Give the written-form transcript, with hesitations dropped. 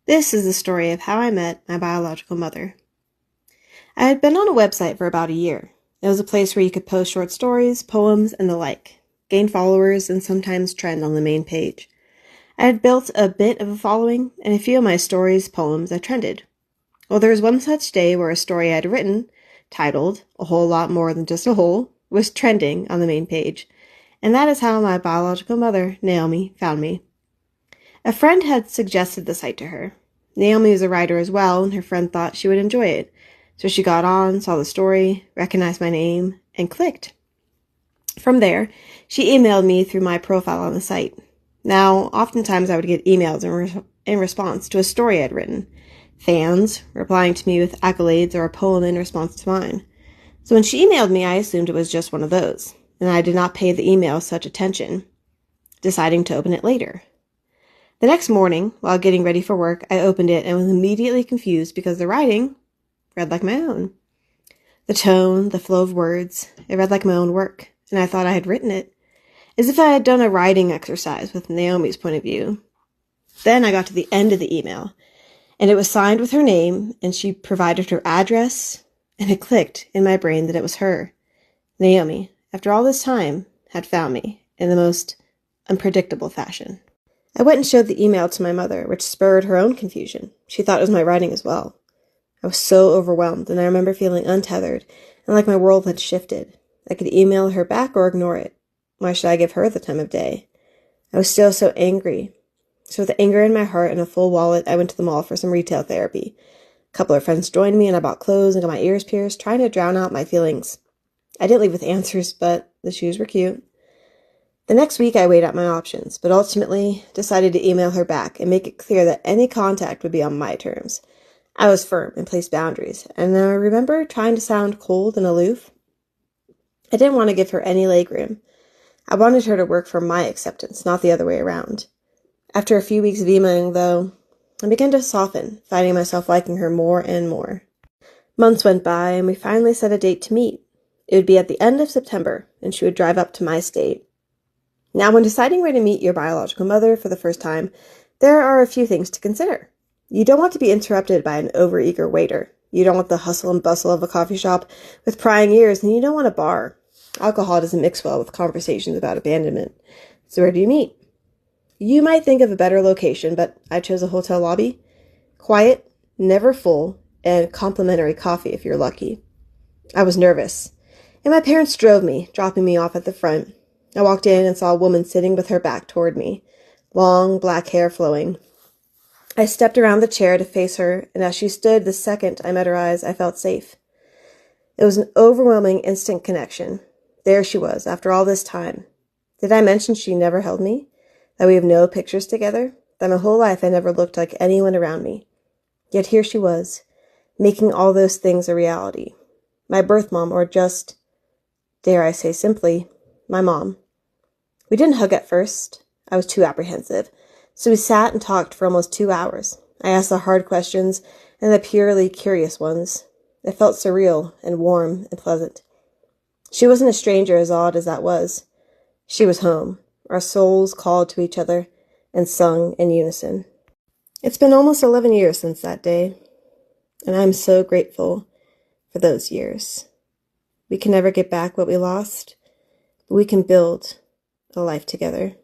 This is the story of how I met my biological mother. I had been on a website for about a year. It was a place where you could post short stories, poems, and the like, gain followers, and sometimes trend on the main page. I had built a bit of a following, and a few of my stories, poems, had trended. Well, there was one such day where a story I had written, titled A Whole Lot More Than Just a Hole, was trending on the main page. And that is how my biological mother, Naomi, found me. A friend had suggested the site to her. Naomi was a writer as well, and her friend thought she would enjoy it. So she got on, saw the story, recognized my name, and clicked. From there, she emailed me through my profile on the site. Now, oftentimes I would get emails in response to a story I'd written. Fans replying to me with accolades or a poem in response to mine. So when she emailed me, I assumed it was just one of those, and I did not pay the email such attention, deciding to open it later. The next morning, while getting ready for work, I opened it and was immediately confused because the writing read like my own. The tone, the flow of words, it read like my own work, and I thought I had written it, as if I had done a writing exercise with Naomi's point of view. Then I got to the end of the email, and it was signed with her name, and she provided her address, and it clicked in my brain that it was her. Naomi, after all this time, had found me in the most unpredictable fashion. I went and showed the email to my mother, which spurred her own confusion. She thought it was my writing as well. I was so overwhelmed, and I remember feeling untethered, and like my world had shifted. I could email her back or ignore it. Why should I give her the time of day? I was still so angry. So with anger in my heart and a full wallet, I went to the mall for some retail therapy. A couple of friends joined me, and I bought clothes and got my ears pierced, trying to drown out my feelings. I didn't leave with answers, but the shoes were cute. The next week, I weighed out my options, but ultimately decided to email her back and make it clear that any contact would be on my terms. I was firm and placed boundaries, and I remember trying to sound cold and aloof. I didn't want to give her any legroom. I wanted her to work for my acceptance, not the other way around. After a few weeks of emailing, though, I began to soften, finding myself liking her more and more. Months went by, and we finally set a date to meet. It would be at the end of September, and she would drive up to my state. Now, when deciding where to meet your biological mother for the first time, there are a few things to consider. You don't want to be interrupted by an overeager waiter. You don't want the hustle and bustle of a coffee shop with prying ears, and you don't want a bar. Alcohol doesn't mix well with conversations about abandonment. So where do you meet? You might think of a better location, but I chose a hotel lobby. Quiet, never full, and complimentary coffee if you're lucky. I was nervous, and my parents drove me, dropping me off at the front. I walked in and saw a woman sitting with her back toward me, long black hair flowing. I stepped around the chair to face her, and as she stood the second I met her eyes, I felt safe. It was an overwhelming instant connection. There she was, after all this time. Did I mention she never held me? That we have no pictures together? That my whole life I never looked like anyone around me? Yet here she was, making all those things a reality. My birth mom, or just, dare I say simply, my mom. We didn't hug at first. I was too apprehensive. So we sat and talked for almost 2 hours. I asked the hard questions and the purely curious ones. It felt surreal and warm and pleasant. She wasn't a stranger, as odd as that was. She was home. Our souls called to each other and sung in unison. It's been almost 11 years since that day, and I'm so grateful for those years. We can never get back what we lost, but we can build a life together.